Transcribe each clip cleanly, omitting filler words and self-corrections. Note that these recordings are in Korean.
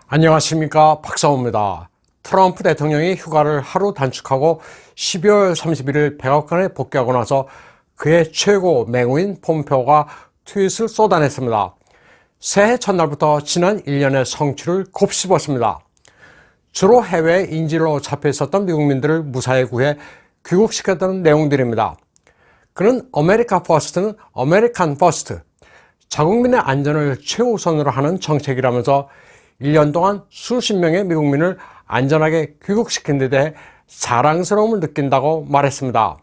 안녕하십니까, 박사호입니다. 트럼프 대통령이 휴가를 하루 단축하고 12월 31일 백악관에 복귀하고 나서 그의 최고 맹우인 폼페오가 트윗을 쏟아냈습니다. 새해 첫날부터 지난 1년의 성취를 곱씹었습니다. 주로 해외 인질로 잡혀 있었던 미국민들을 무사히 구해 귀국시켰다는 내용들입니다. 그는 아메리카 퍼스트는 아메리칸 퍼스트, 자국민의 안전을 최우선으로 하는 정책이라면서 1년 동안 수십 명의 미국민을 안전하게 귀국시킨 데 대해 자랑스러움을 느낀다고 말했습니다.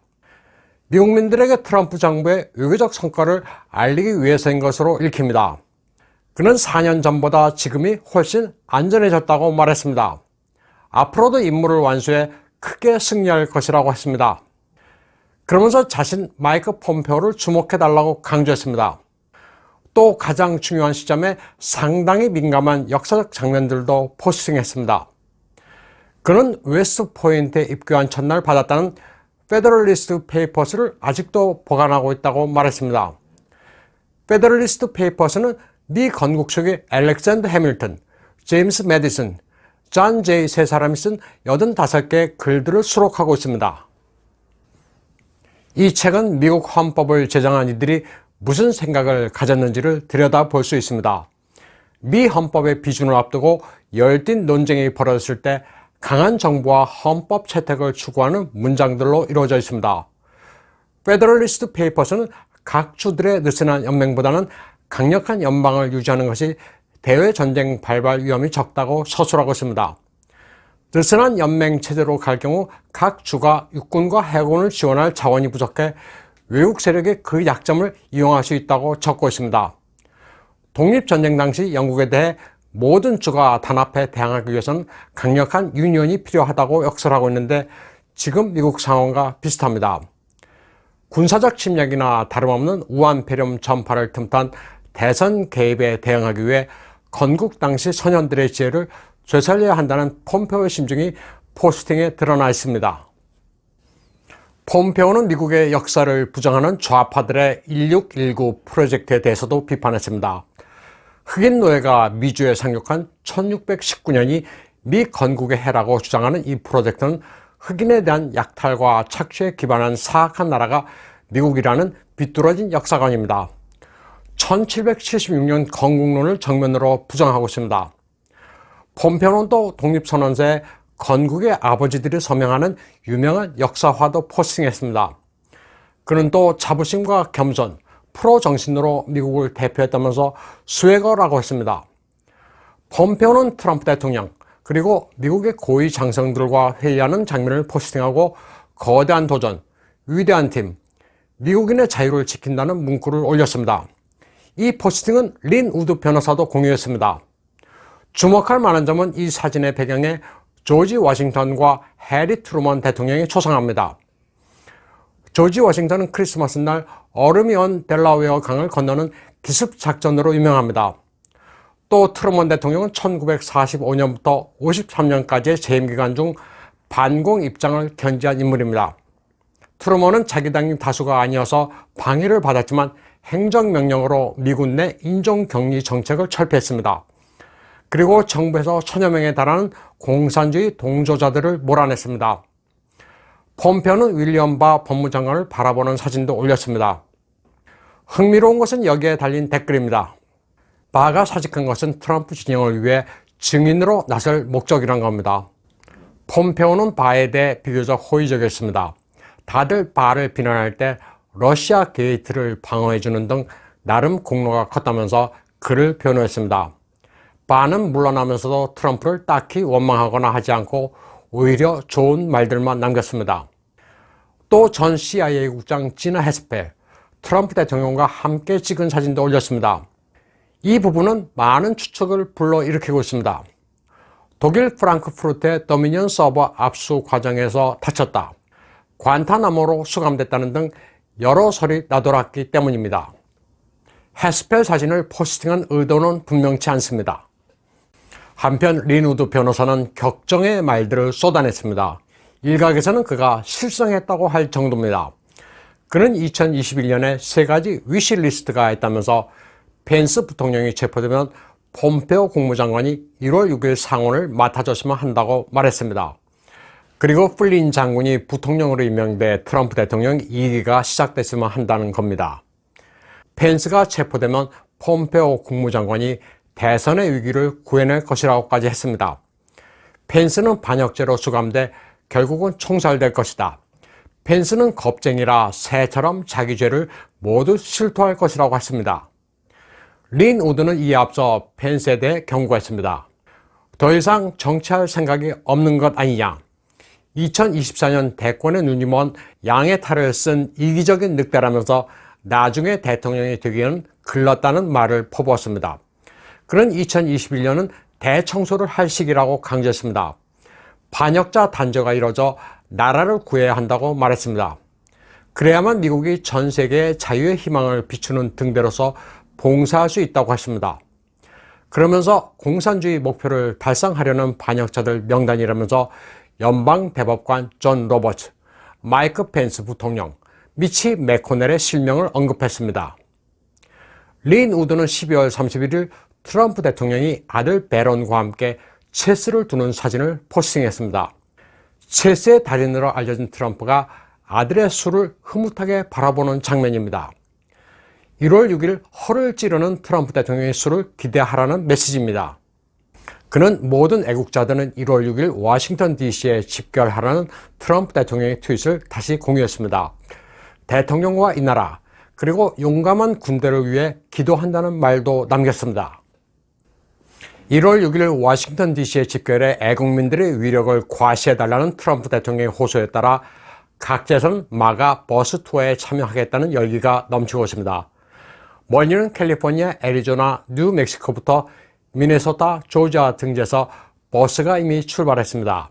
미국민들에게 트럼프 정부의 외교적 성과를 알리기 위해서인 것으로 읽힙니다. 그는 4년 전보다 지금이 훨씬 안전해졌다고 말했습니다. 앞으로도 임무를 완수해 크게 승리할 것이라고 했습니다. 그러면서 자신 마이크 폼페오를 주목해달라고 강조했습니다. 또 가장 중요한 시점에 상당히 민감한 역사적 장면들도 포스팅했습니다. 그는 웨스트 포인트에 입교한 첫날 받았다는 페더럴리스트 페이퍼스를 아직도 보관하고 있다고 말했습니다. 페더럴리스트 페이퍼스는 미 건국초기 알렉산더 해밀턴, 제임스 매디슨, 존 제이 세 사람이 쓴 85개의 글들을 수록하고 있습니다. 이 책은 미국 헌법을 제정한 이들이 무슨 생각을 가졌는지를 들여다볼 수 있습니다. 미 헌법의 비준을 앞두고 열띤 논쟁이 벌어졌을 때 강한 정부와 헌법 채택을 추구하는 문장들로 이루어져 있습니다. 페더럴리스트 페이퍼스는 각 주들의 느슨한 연맹보다는 강력한 연방을 유지하는 것이 대외 전쟁 발발 위험이 적다고 서술하고 있습니다. 느슨한 연맹 체제로 갈 경우 각 주가 육군과 해군을 지원할 자원이 부족해 외국 세력이 그 약점을 이용할 수 있다고 적고 있습니다. 독립전쟁 당시 영국에 대해 모든 주가 단합해 대항하기 위해서는 강력한 유니언이 필요하다고 역설하고 있는데 지금 미국 상황과 비슷합니다. 군사적 침략이나 다름없는 우한폐렴 전파를 틈탄 대선 개입에 대응하기 위해 건국 당시 선현들의 지혜를 되살려야 한다는 폼페오의 심중이 포스팅에 드러나 있습니다. 폼페오는 미국의 역사를 부정하는 좌파들의 1619 프로젝트에 대해서도 비판했습니다. 흑인 노예가 미주에 상륙한 1619년이 미 건국의 해라고 주장하는 이 프로젝트는 흑인에 대한 약탈과 착취에 기반한 사악한 나라가 미국이라는 비뚤어진 역사관입니다. 1776년 건국론을 정면으로 부정하고 있습니다. 폼페오는 또 독립선언서에 건국의 아버지들이 서명하는 유명한 역사화도 포스팅했습니다. 그는 또 자부심과 겸손, 프로 정신으로 미국을 대표했다면서 스웨거라고 했습니다. 폼페오는 트럼프 대통령 그리고 미국의 고위 장성들과 회의하는 장면을 포스팅하고 거대한 도전, 위대한 팀, 미국인의 자유를 지킨다는 문구를 올렸습니다. 이 포스팅은 린 우드 변호사도 공유했습니다. 주목할 만한 점은 이 사진의 배경에 조지 워싱턴과 해리 트루먼 대통령이 초상합니다. 조지 워싱턴은 크리스마스 날 얼음이 온 델라웨어 강을 건너는 기습작전으로 유명합니다. 또 트루먼 대통령은 1945년부터 53년까지의 재임기간 중 반공 입장을 견지한 인물입니다. 트루먼은 자기 당이 다수가 아니어서 방해를 받았지만 행정명령으로 미군 내 인종격리 정책을 철폐했습니다. 그리고 정부에서 1000여 명에 달하는 공산주의 동조자들을 몰아냈습니다. 폼페오는 윌리엄 바 법무장관을 바라보는 사진도 올렸습니다. 흥미로운 것은 여기에 달린 댓글입니다. 바가 사직한 것은 트럼프 진영을 위해 증인으로 나설 목적이란 겁니다. 폼페오는 바에 대해 비교적 호의적이었습니다. 다들 바를 비난할 때 러시아 게이트를 방어해주는 등 나름 공로가 컸다면서 그를 변호했습니다. 바는 물러나면서도 트럼프를 딱히 원망하거나 하지 않고 오히려 좋은 말들만 남겼습니다. 또 전 CIA 국장 지나 헤스펠, 트럼프 대통령과 함께 찍은 사진도 올렸습니다. 이 부분은 많은 추측을 불러일으키고 있습니다. 독일 프랑크푸르트의 더미니언 서버 압수 과정에서 다쳤다, 관타나모로 수감됐다는 등 여러 설이 나돌았기 때문입니다. 헤스펠 사진을 포스팅한 의도는 분명치 않습니다. 한편 린 우드 변호사는 격정의 말들을 쏟아냈습니다. 일각에서는 그가 실성했다고 할 정도입니다. 그는 2021년에 3가지 위시리스트가 있다면서 펜스 부통령이 체포되면 폼페오 국무장관이 1월 6일 상원을 맡아줬으면 한다고 말했습니다. 그리고 플린 장군이 부통령으로 임명돼 트럼프 대통령 2기가 시작됐으면 한다는 겁니다. 펜스가 체포되면 폼페오 국무장관이 대선의 위기를 구해낼 것이라고까지 했습니다. 펜스는 반역죄로 수감돼 결국은 총살될 것이다. 펜스는 겁쟁이라 새처럼 자기 죄를 모두 실토할 것이라고 했습니다. 린 우드는 이에 앞서 펜스에 대해 경고했습니다. 더 이상 정치할 생각이 없는 것 아니냐. 2024년 대권에 눈이 먼 양의 탈을 쓴 이기적인 늑대라면서 나중에 대통령이 되기에는 글렀다는 말을 퍼부었습니다. 그는 2021년은 대청소를 할 시기라고 강조했습니다. 반역자 단죄가 이뤄져 나라를 구해야 한다고 말했습니다. 그래야만 미국이 전 세계에 자유의 희망을 비추는 등대로서 봉사할 수 있다고 했습니다. 그러면서 공산주의 목표를 달성하려는 반역자들 명단이라면서 연방 대법관 존 로버츠, 마이크 펜스 부통령, 미치 매코넬의 실명을 언급했습니다. 린 우드는 12월 31일 트럼프 대통령이 아들 베런과 함께 체스를 두는 사진을 포스팅했습니다. 체스의 달인으로 알려진 트럼프가 아들의 수를 흐뭇하게 바라보는 장면입니다. 1월 6일 허를 찌르는 트럼프 대통령의 수를 기대하라는 메시지입니다. 그는 모든 애국자들은 1월 6일 워싱턴 DC에 집결하라는 트럼프 대통령의 트윗을 다시 공유했습니다. 대통령과 이 나라, 그리고 용감한 군대를 위해 기도한다는 말도 남겼습니다. 1월 6일 워싱턴 DC의 집결에 애국민들의 위력을 과시해달라는 트럼프 대통령의 호소에 따라 각지에서는 마가 버스 투어에 참여하겠다는 열기가 넘치고 있습니다. 멀리는 캘리포니아, 애리조나, 뉴멕시코부터 미네소타, 조지아 등지에서 버스가 이미 출발했습니다.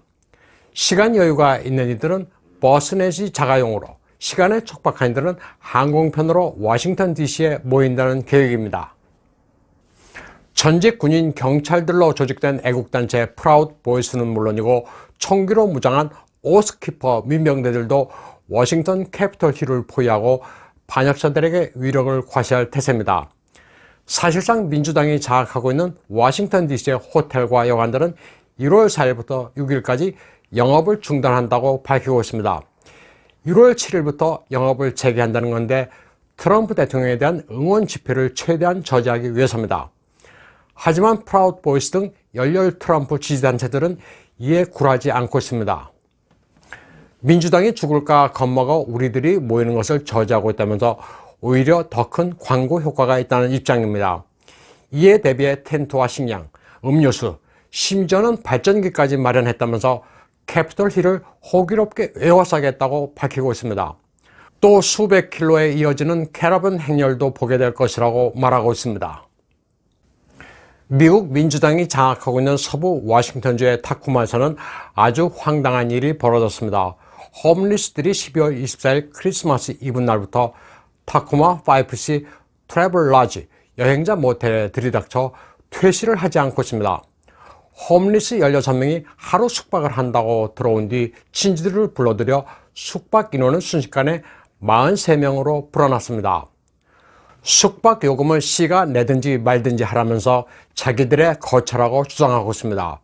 시간 여유가 있는 이들은 버스 내지 자가용으로, 시간에 촉박한 이들은 항공편으로 워싱턴 DC에 모인다는 계획입니다. 전직 군인 경찰들로 조직된 애국단체 프라우드 보이스는 물론이고 총기로 무장한 오스키퍼 민병대들도 워싱턴 캐피털 힐을 포위하고 반역자들에게 위력을 과시할 태세입니다. 사실상 민주당이 장악하고 있는 워싱턴 DC의 호텔과 여관들은 1월 4일부터 6일까지 영업을 중단한다고 밝히고 있습니다. 1월 7일부터 영업을 재개한다는 건데 트럼프 대통령에 대한 응원 집회를 최대한 저지하기 위해서입니다. 하지만 프라우드 보이스 등 열렬 트럼프 지지단체들은 이에 굴하지 않고 있습니다. 민주당이 죽을까 겁먹어 우리들이 모이는 것을 저지하고 있다면서 오히려 더 큰 광고 효과가 있다는 입장입니다. 이에 대비해 텐트와 식량, 음료수, 심지어는 발전기까지 마련했다면서 캐피털 힐을 호기롭게 에워싸겠다고 밝히고 있습니다. 또 수백 킬로에 이어지는 캐러밴 행렬도 보게 될 것이라고 말하고 있습니다. 미국 민주당이 장악하고 있는 서부 워싱턴주의 타쿠마에서는 아주 황당한 일이 벌어졌습니다. 홈리스들이 12월 24일 크리스마스 이브 날부터 타쿠마 5C 트래블 라지 여행자 모텔에 들이닥쳐 퇴실을 하지 않고 있습니다. 홈리스 16명이 하루 숙박을 한다고 들어온 뒤 친지들을 불러들여 숙박 인원은 순식간에 43명으로 불어났습니다. 숙박 요금을 시가 내든지 말든지 하라면서 자기들의 거처라고 주장하고 있습니다.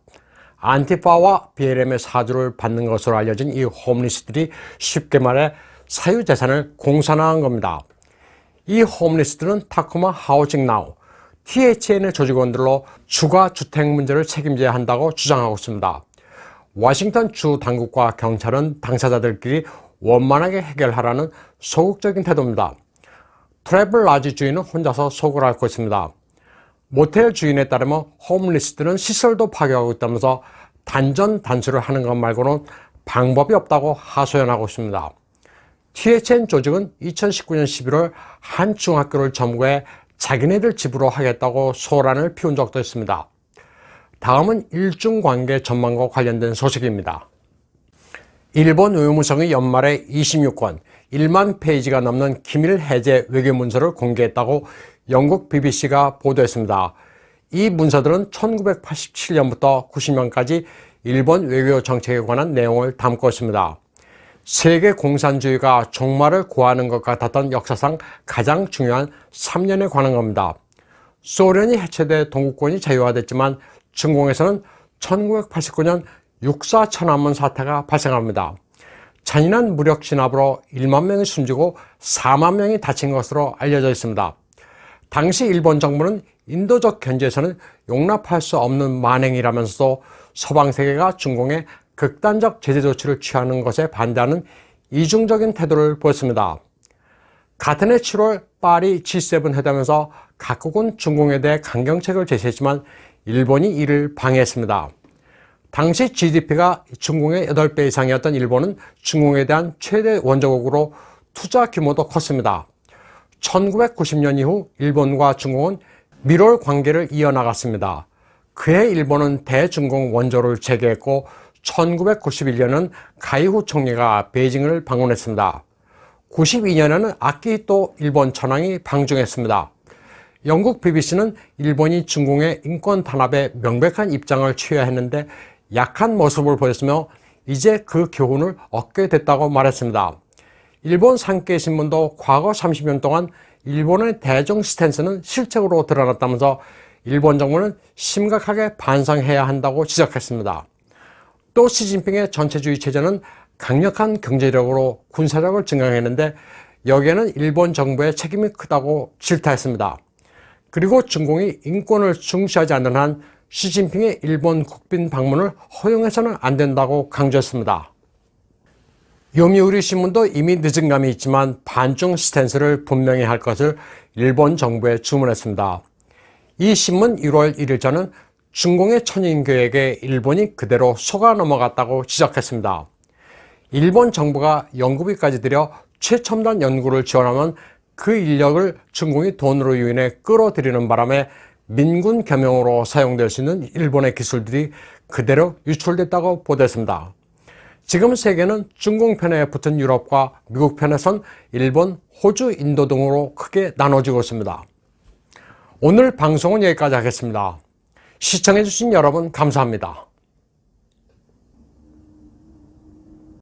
안티파와 BLM의 사주를 받는 것으로 알려진 이 홈리스들이 쉽게 말해 사유재산을 공산화한 겁니다. 이 홈리스들은 타쿠마 하우징 나우, THN의 조직원들로 주거 주택 문제를 책임져야 한다고 주장하고 있습니다. 워싱턴 주 당국과 경찰은 당사자들끼리 원만하게 해결하라는 소극적인 태도입니다. 트래블 라지 주인은 혼자서 속을 앓고 있습니다. 모텔 주인에 따르면 홈리스들은 시설도 파괴하고 있다면서 단전 단수를 하는 것 말고는 방법이 없다고 하소연하고 있습니다. THN 조직은 2019년 11월 한 중학교를 점거해 자기네들 집으로 하겠다고 소란을 피운 적도 있습니다. 다음은 일중관계 전망과 관련된 소식입니다. 일본 외무성이 연말에 26권 1만 페이지가 넘는 기밀 해제 외교문서를 공개했다고 영국 BBC가 보도했습니다. 이 문서들은 1987년부터 90년까지 일본 외교 정책에 관한 내용을 담고 있습니다. 세계 공산주의가 종말을 고하는 것 같았던 역사상 가장 중요한 3년에 관한 겁니다. 소련이 해체돼 동구권이 자유화됐지만 중공에서는 1989년 육사 천안문 사태가 발생합니다. 잔인한 무력 진압으로 1만 명이 숨지고 4만 명이 다친 것으로 알려져 있습니다. 당시 일본 정부는 인도적 견제에서는 용납할 수 없는 만행이라면서도 서방 세계가 중공에 극단적 제재 조치를 취하는 것에 반대하는 이중적인 태도를 보였습니다. 같은 해 7월 파리 G7 회담에서 각국은 중공에 대해 강경책을 제시했지만 일본이 이를 방해했습니다. 당시 GDP가 중공의 8배 이상이었던 일본은 중공에 대한 최대 원조국으로 투자 규모도 컸습니다. 1990년 이후 일본과 중공은 밀월 관계를 이어나갔습니다. 그해 일본은 대중공 원조를 재개했고 1991년은 가이후 총리가 베이징을 방문했습니다. 92년에는 아키히토 일본 천황이 방중했습니다. 영국 BBC는 일본이 중공의 인권 탄압에 명백한 입장을 취해야 했는데 약한 모습을 보였으며 이제 그 교훈을 얻게 됐다고 말했습니다. 일본 산케이 신문도 과거 30년 동안 일본의 대중 스탠스는 실책으로 드러났다면서 일본 정부는 심각하게 반성해야 한다고 지적했습니다. 또 시진핑의 전체주의 체제는 강력한 경제력으로 군사력을 증강했는데 여기에는 일본 정부의 책임이 크다고 질타했습니다. 그리고 중공이 인권을 중시하지 않는 한 시진핑의 일본 국빈 방문을 허용해서는 안 된다고 강조했습니다. 요미우리 신문도 이미 늦은 감이 있지만 반중 스탠스를 분명히 할 것을 일본 정부에 주문했습니다. 이 신문 1월 1일 전은 중공의 천인교에게 일본이 그대로 속아 넘어갔다고 지적했습니다. 일본 정부가 연구비까지 들여 최첨단 연구를 지원하면 그 인력을 중공이 돈으로 유인해 끌어들이는 바람에 민군 겸용으로 사용될 수 있는 일본의 기술들이 그대로 유출됐다고 보도했습니다. 지금 세계는 중공 편에 붙은 유럽과 미국 편에선 일본, 호주, 인도 등으로 크게 나눠지고 있습니다. 오늘 방송은 여기까지 하겠습니다. 시청해주신 여러분 감사합니다.